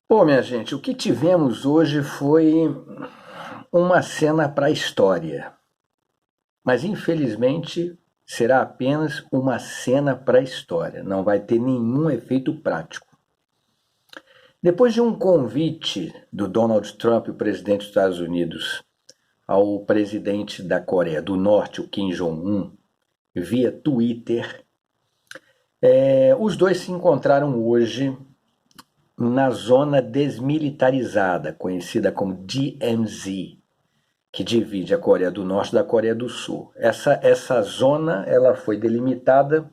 Pô, minha gente, o que tivemos hoje foi uma cena para a história, mas infelizmente será apenas uma cena para a história, não vai ter nenhum efeito prático. Depois de um convite do Donald Trump, o presidente dos Estados Unidos, ao presidente da Coreia do Norte, o Kim Jong-un, via Twitter, os dois se encontraram hoje na zona desmilitarizada, conhecida como DMZ, que divide a Coreia do Norte da Coreia do Sul. Essa zona ela foi delimitada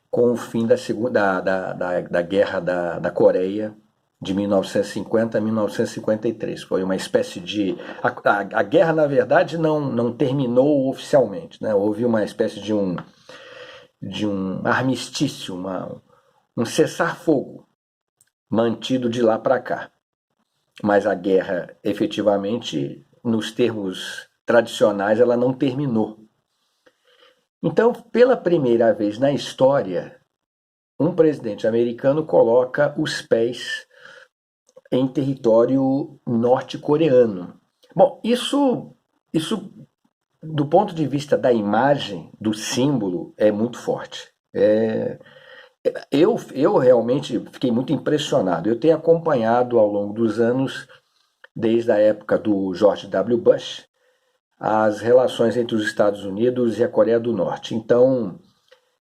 com o fim da Guerra da Coreia de 1950 a 1953. Foi uma espécie de... A guerra, na verdade, não terminou oficialmente. Né? Houve uma espécie de um armistício, um cessar-fogo mantido de lá para cá. Mas a guerra, efetivamente, nos termos tradicionais, ela não terminou. Então, pela primeira vez na história, um presidente americano coloca os pés em território norte-coreano. Bom, isso do ponto de vista da imagem, do símbolo, é muito forte. Eu realmente fiquei muito impressionado. Eu tenho acompanhado ao longo dos anos, desde a época do George W. Bush, as relações entre os Estados Unidos e a Coreia do Norte. Então,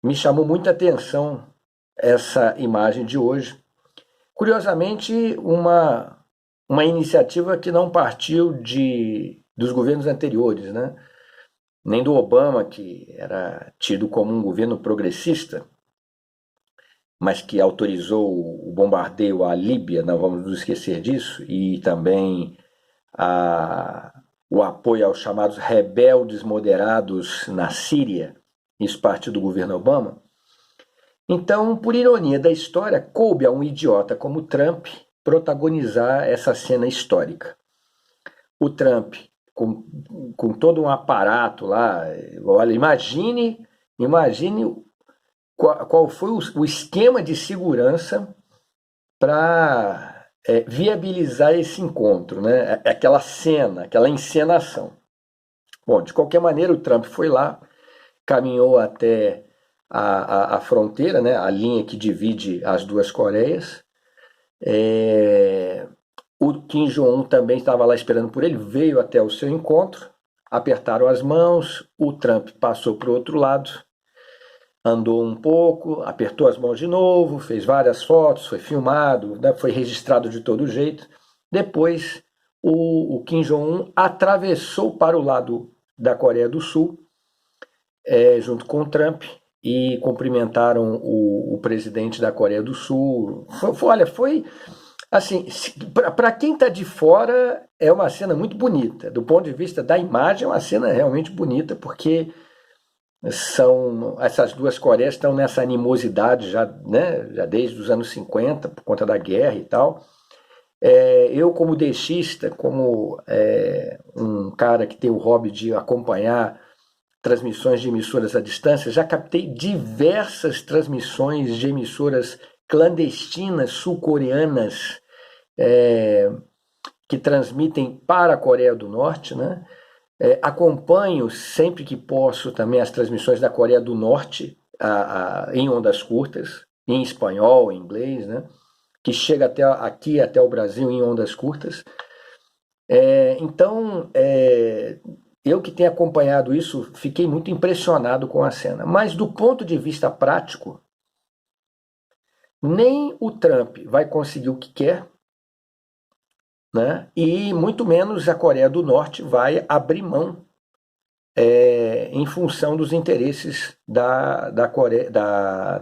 me chamou muita atenção essa imagem de hoje. Curiosamente, uma iniciativa que não partiu dos governos anteriores, né? Nem do Obama, que era tido como um governo progressista, mas que autorizou o bombardeio à Líbia, não vamos nos esquecer disso, e também o apoio aos chamados rebeldes moderados na Síria, isso partiu do governo Obama. Então, por ironia da história, coube a um idiota como Trump protagonizar essa cena histórica. O Trump, com todo um aparato lá, olha, imagine qual foi o esquema de segurança para viabilizar esse encontro, né? Aquela cena, aquela encenação. Bom, de qualquer maneira, o Trump foi lá, caminhou até a fronteira, né? A linha que divide as duas Coreias. O Kim Jong-un também estava lá esperando por ele, veio até o seu encontro, apertaram as mãos, o Trump passou para o outro lado, andou um pouco, apertou as mãos de novo, fez várias fotos, foi filmado, né, foi registrado de todo jeito. Depois, o Kim Jong-un atravessou para o lado da Coreia do Sul, junto com o Trump, e cumprimentaram o presidente da Coreia do Sul. Olha, foi assim, para quem está de fora, é uma cena muito bonita. Do ponto de vista da imagem, é uma cena realmente bonita, porque essas duas Coreias estão nessa animosidade já, né, já desde os anos 50, por conta da guerra e tal. Eu, como deixista, como um cara que tem o hobby de acompanhar transmissões de emissoras à distância, já captei diversas transmissões de emissoras clandestinas sul-coreanas que transmitem para a Coreia do Norte, né? Acompanho sempre que posso também as transmissões da Coreia do Norte em ondas curtas, em espanhol, em inglês, né? Que chega até o Brasil em ondas curtas. Então, eu que tenho acompanhado isso, fiquei muito impressionado com a cena. Mas do ponto de vista prático, nem o Trump vai conseguir o que quer, né? E muito menos a Coreia do Norte vai abrir mão em função dos interesses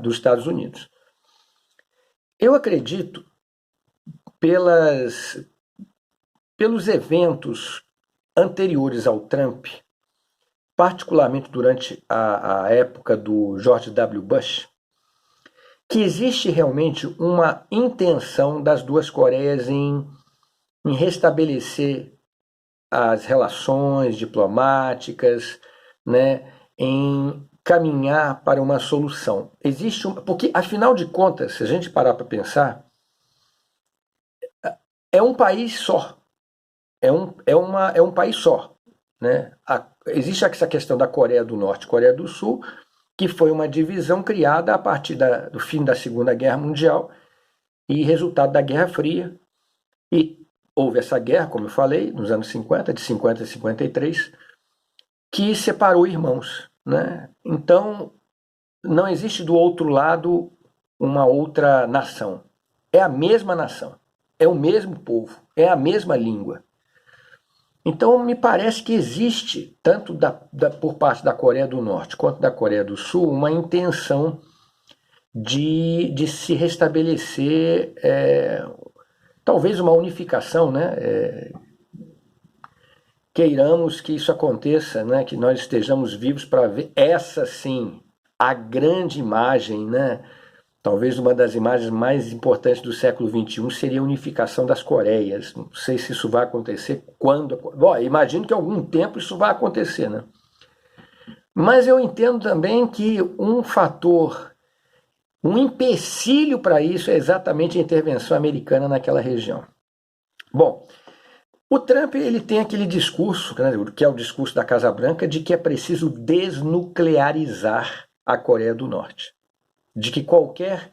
dos Estados Unidos. Eu acredito, pelos eventos anteriores ao Trump, particularmente durante a época do George W. Bush, que existe realmente uma intenção das duas Coreias em restabelecer as relações diplomáticas, né, em caminhar para uma solução. Porque, afinal de contas, se a gente parar para pensar, é um país só. É um país só. Né? Existe essa questão da Coreia do Norte e Coreia do Sul, que foi uma divisão criada a partir do fim da Segunda Guerra Mundial e resultado da Guerra Fria. E houve essa guerra, como eu falei, nos anos 50, de 50 a 53, que separou irmãos. Né? Então, não existe do outro lado uma outra nação. É a mesma nação, é o mesmo povo, é a mesma língua. Então, me parece que existe, tanto por parte da Coreia do Norte quanto da Coreia do Sul, uma intenção de se restabelecer, talvez uma unificação, né? Queiramos que isso aconteça, né? Que nós estejamos vivos para ver essa, sim, a grande imagem, né? Talvez uma das imagens mais importantes do século XXI seria a unificação das Coreias. Não sei se isso vai acontecer quando. Bom, imagino que em algum tempo isso vai acontecer, né? Mas eu entendo também que um fator, um empecilho para isso é exatamente a intervenção americana naquela região. Bom, o Trump ele tem aquele discurso, né, que é o discurso da Casa Branca, de que é preciso desnuclearizar a Coreia do Norte. De que qualquer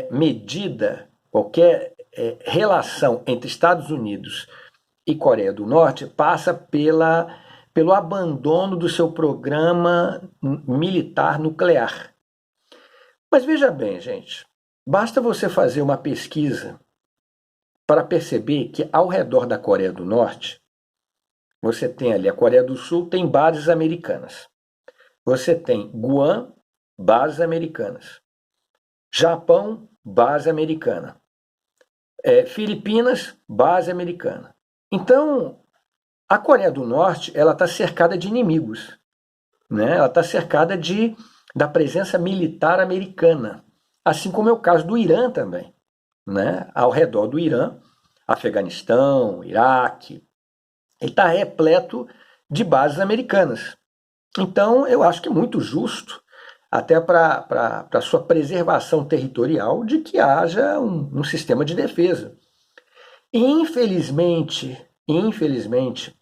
medida, qualquer relação entre Estados Unidos e Coreia do Norte passa pelo abandono do seu programa militar nuclear. Mas veja bem, gente, basta você fazer uma pesquisa para perceber que ao redor da Coreia do Norte, você tem ali a Coreia do Sul, tem bases americanas. Você tem Guam, bases americanas. Japão, base americana. Filipinas, base americana. Então, a Coreia do Norte ela está cercada de inimigos. Né? Ela está cercada da presença militar americana. Assim como é o caso do Irã também. Né? Ao redor do Irã, Afeganistão, Iraque, ele está repleto de bases americanas. Então, eu acho que é muito justo, até para a sua preservação territorial, de que haja um sistema de defesa. E, infelizmente,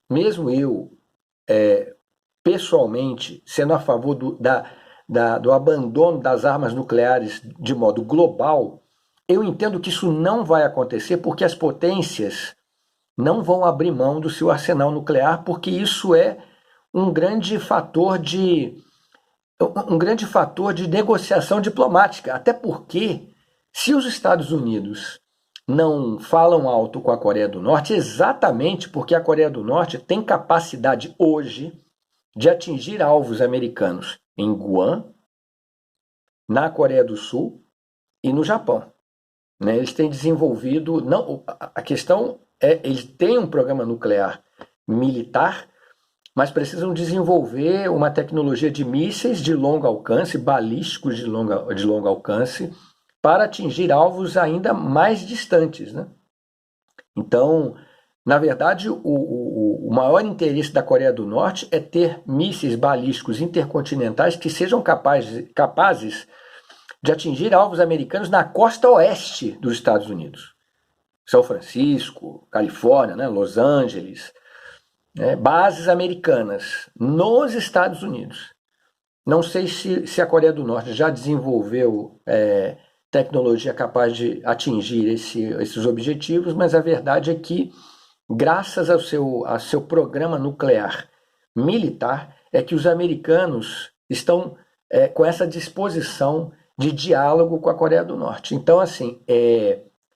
mesmo eu, pessoalmente, sendo a favor do abandono das armas nucleares de modo global, eu entendo que isso não vai acontecer porque as potências não vão abrir mão do seu arsenal nuclear, porque isso é um grande fator de negociação diplomática. Até porque, se os Estados Unidos não falam alto com a Coreia do Norte, exatamente porque a Coreia do Norte tem capacidade hoje de atingir alvos americanos em Guam, na Coreia do Sul e no Japão. Né? Eles têm desenvolvido... a questão é, eles têm um programa nuclear militar, mas precisam desenvolver uma tecnologia de mísseis de longo alcance, balísticos de longo alcance, para atingir alvos ainda mais distantes. Né? Então, na verdade, o maior interesse da Coreia do Norte é ter mísseis balísticos intercontinentais que sejam capazes de atingir alvos americanos na costa oeste dos Estados Unidos. São Francisco, Califórnia, né, Los Angeles, bases americanas nos Estados Unidos. Não sei se a Coreia do Norte já desenvolveu tecnologia capaz de atingir esses objetivos, mas a verdade é que, graças ao seu programa nuclear militar, é que os americanos estão com essa disposição de diálogo com a Coreia do Norte. Então, assim,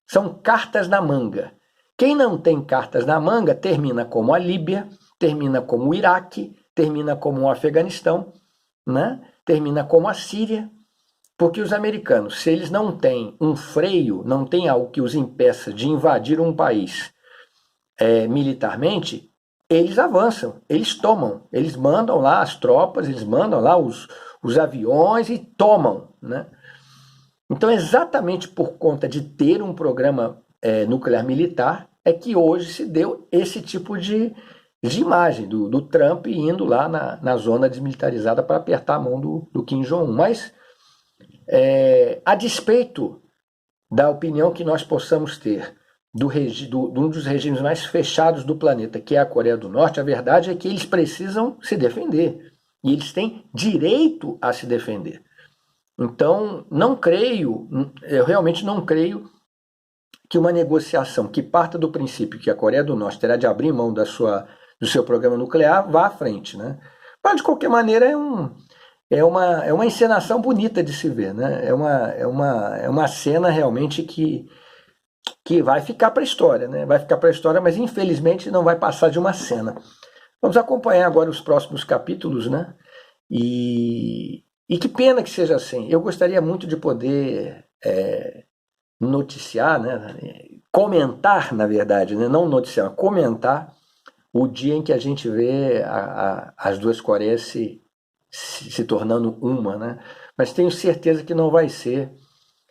são cartas na manga. Quem não tem cartas na manga termina como a Líbia, termina como o Iraque, termina como o Afeganistão, né? Termina como a Síria, porque os americanos, se eles não têm um freio, não tem algo que os impeça de invadir um país militarmente, eles avançam, eles tomam, eles mandam lá as tropas, eles mandam lá os aviões e tomam. Né? Então, exatamente por conta de ter um programa nuclear militar, é que hoje se deu esse tipo de imagem do Trump indo lá na zona desmilitarizada para apertar a mão do Kim Jong-un. Mas, a despeito da opinião que nós possamos ter de um dos regimes mais fechados do planeta, que é a Coreia do Norte, a verdade é que eles precisam se defender. E eles têm direito a se defender. Então, eu realmente não creio que uma negociação que parta do princípio que a Coreia do Norte terá de abrir mão do seu programa nuclear vá à frente, né? Mas, de qualquer maneira, é uma encenação bonita de se ver, né? É uma cena realmente que vai ficar para a história, né? Vai ficar para a história, mas infelizmente não vai passar de uma cena. Vamos acompanhar agora os próximos capítulos, né? E que pena que seja assim. Eu gostaria muito de poder noticiar, né? Comentar, na verdade, né? Não noticiar, comentar o dia em que a gente vê as duas Coreias se tornando uma, né? Mas tenho certeza que não vai ser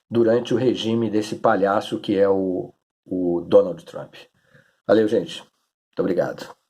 durante o regime desse palhaço que é o Donald Trump. Valeu, gente. Muito obrigado.